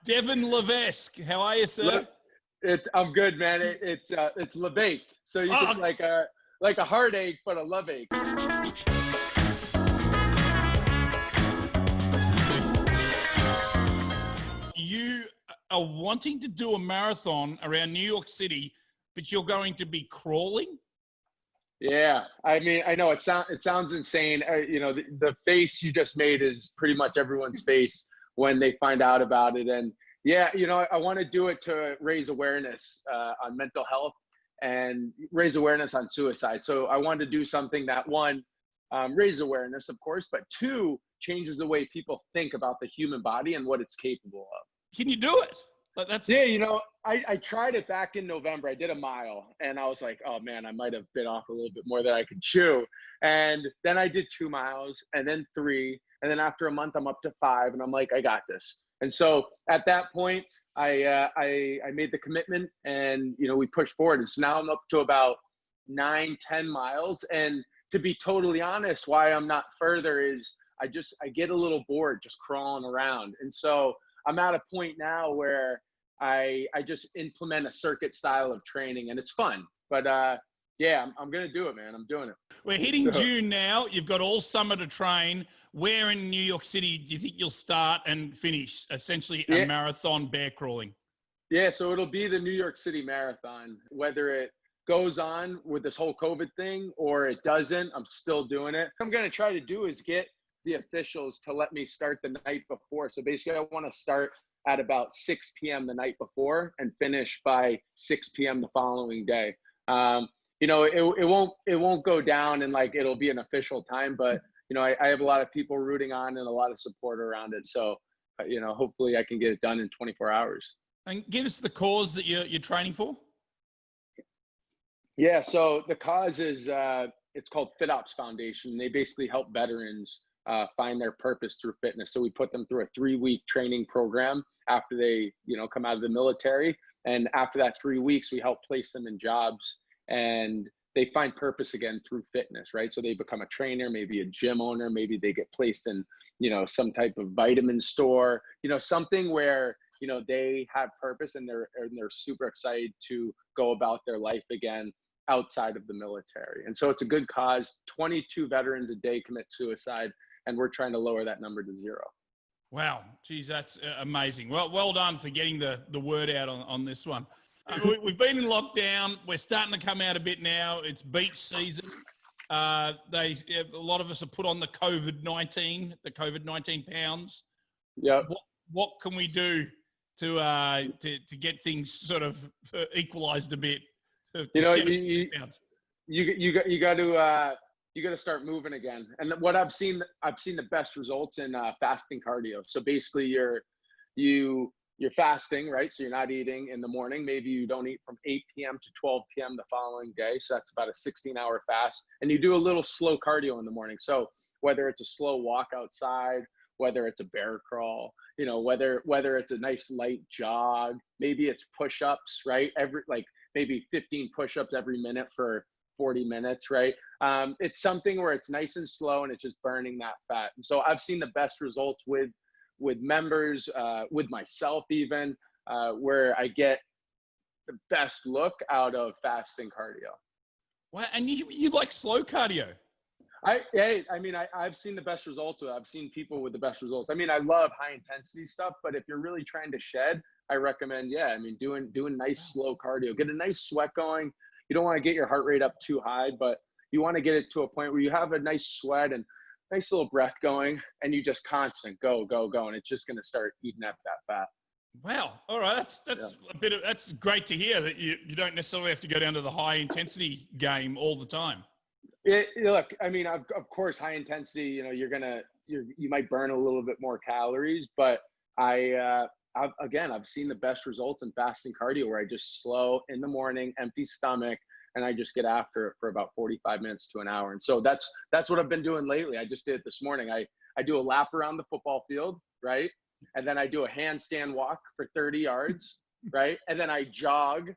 Devon Levesque. How are you, sir? I'm good, man. It's Levesque. So you can like a heartache, but a love ache. You are wanting to do a marathon around New York City, but you're going to be crawling? Yeah, I mean, I know it sounds insane. The face you just made is pretty much everyone's face when they find out about it. And yeah, I want to do it to raise awareness on mental health and raise awareness on suicide. So I wanted to do something that, one, raises awareness, of course, but two, changes the way people think about the human body and what it's capable of. Can you do it? Yeah, I tried it back in November. I did a mile and I was like, oh man, I might have bit off a little bit more than I could chew. And then I did 2 miles and then 3. And then after a month, I'm up to 5 and I'm like, I got this. And so at that point, I made the commitment and, we pushed forward. And so now I'm up to about 9, 10 miles. And to be totally honest, why I'm not further is I get a little bored just crawling around. And so I'm at a point now where I just implement a circuit style of training and it's fun. But yeah, I'm going to do it, man. I'm doing it. We're hitting June now. You've got all summer to train. Where in New York City do you think you'll start and finish essentially a marathon bear crawling? Yeah, so it'll be the New York City Marathon. Whether it goes on with this whole COVID thing or it doesn't, I'm still doing it. What I'm going to try to do is get the officials to let me start the night before. So basically I want to start at about 6 p.m. the night before and finish by 6 p.m. the following day. It won't go down and like it'll be an official time, but I have a lot of people rooting on and a lot of support around it. So hopefully I can get it done in 24 hours. And give us the cause that you're training for. Yeah, so the cause is it's called FitOps Foundation. They basically help veterans find their purpose through fitness. So we put them through a 3-week training program after they, come out of the military. And after that 3 weeks, we help place them in jobs and they find purpose again through fitness, right? So they become a trainer, maybe a gym owner, maybe they get placed in, some type of vitamin store, something where, they have purpose and they're super excited to go about their life again outside of the military. And so it's a good cause. 22 veterans a day commit suicide. And we're trying to lower that number to 0. Wow. Geez, that's amazing. Well done for getting the word out on this one. We've been in lockdown. We're starting to come out a bit now. It's beach season. A lot of us have put on the COVID-19 pounds. Yeah. What can we do to get things sort of equalized a bit? You got to start moving again. And what I've seen the best results in fasting cardio. So basically you're fasting, right? So you're not eating in the morning. Maybe you don't eat from 8 p.m. to 12 p.m. the following day. So that's about a 16-hour fast. And you do a little slow cardio in the morning. So whether it's a slow walk outside, whether it's a bear crawl, whether it's a nice light jog, maybe it's push-ups, right? Maybe 15 push-ups every minute for 40 minutes, right? It's something where it's nice and slow and it's just burning that fat. And so I've seen the best results with members, with myself even, where I get the best look out of fasting cardio. Wow, and you like slow cardio? I've seen the best results with it. I've seen people with the best results. I love high intensity stuff, but if you're really trying to shed, I recommend, doing nice slow cardio. Get a nice sweat going. You don't want to get your heart rate up too high, but you want to get it to a point where you have a nice sweat and nice little breath going and you just constant go, and it's just going to start eating up that fat. Wow. All right. That's great to hear that you don't necessarily have to go down to the high intensity game all the time. Look, of course, high intensity, you might burn a little bit more calories, but I've seen the best results in fasting cardio where I just slow in the morning, empty stomach, and I just get after it for about 45 minutes to an hour. And so that's what I've been doing lately. I just did it this morning. I do a lap around the football field, right? And then I do a handstand walk for 30 yards, right? And then I jog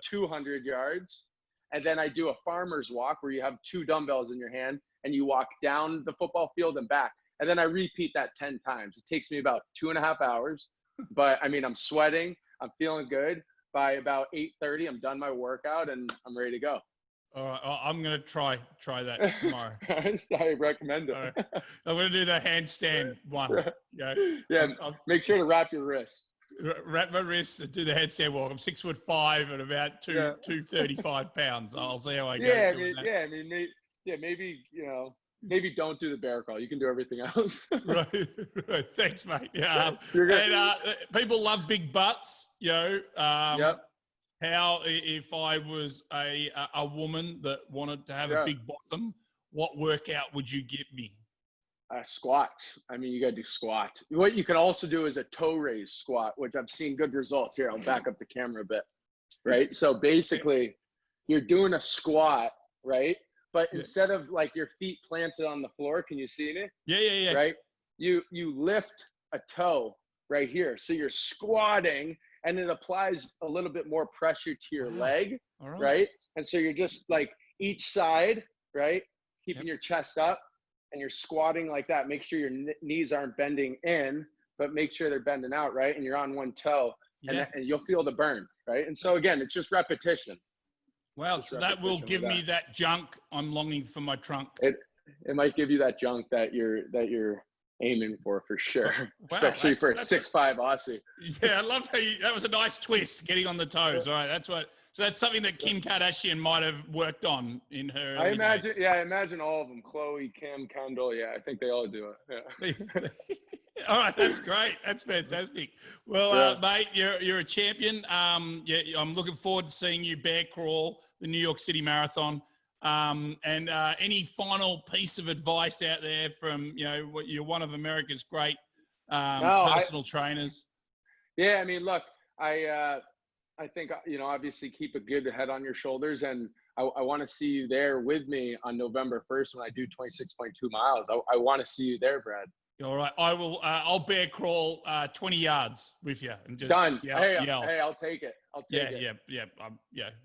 200 yards. And then I do a farmer's walk where you have 2 dumbbells in your hand and you walk down the football field and back. And then I repeat that 10 times. It takes me about 2.5 hours. but I mean, I'm sweating. I'm feeling good. By about 8:30, I'm done my workout and I'm ready to go. All right, I'm gonna try that tomorrow. I recommend it. All right. I'm gonna do the handstand one. Yeah, Yeah. Make sure to wrap your wrist. Wrap my wrists and do the handstand walk. I'm 6'5" and about 235 pounds. I'll see how I go. Yeah, I mean, maybe maybe don't do the bear crawl. You can do everything else. Right. Thanks, mate. Yeah. You're good. And people love big butts. Yep. How if I was a woman that wanted to have a big bottom, what workout would you give me? Squats. I mean, you got to do squat. What you can also do is a toe raise squat, which I've seen good results here. I'll back up the camera a bit. Right. So basically, you're doing a squat, right? But instead of like your feet planted on the floor, can you see me? Yeah. Right. You lift a toe right here. So you're squatting and it applies a little bit more pressure to your leg. All right. Right. And so you're just like each side, right? Keeping your chest up and you're squatting like that. Make sure your knees aren't bending in, but make sure they're bending out, right? And you're on one toe and you'll feel the burn, right? And so again, it's just repetition. Well, so that will give me that junk I'm longing for my trunk. It might give you that junk that you're aiming for sure. Wow, especially for a 6'5" Aussie. Yeah, I love how that was a nice twist, getting on the toes. All right, so that's something that Kim Kardashian might have worked on in her. I imagine all of them. Khloe, Kim, Kendall. Yeah, I think they all do it. Yeah. All right, that's great. That's fantastic. Well, mate, you're a champion. I'm looking forward to seeing you bear crawl the New York City Marathon. And any final piece of advice out there from you're one of America's great personal trainers? Yeah, I mean, look, I think obviously keep a good head on your shoulders, and I want to see you there with me on November 1st when I do 26.2 miles. I want to see you there, Brad. All right, I will. I'll bear crawl 20 yards with you and just done. Yell. Hey, I'll take it. Yeah.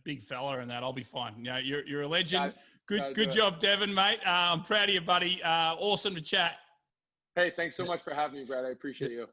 Big fella and that. I'll be fine. Yeah, you're a legend. Good job, Devon, mate. I'm proud of you, buddy. Awesome to chat. Hey, thanks so much for having me, Brad. I appreciate you.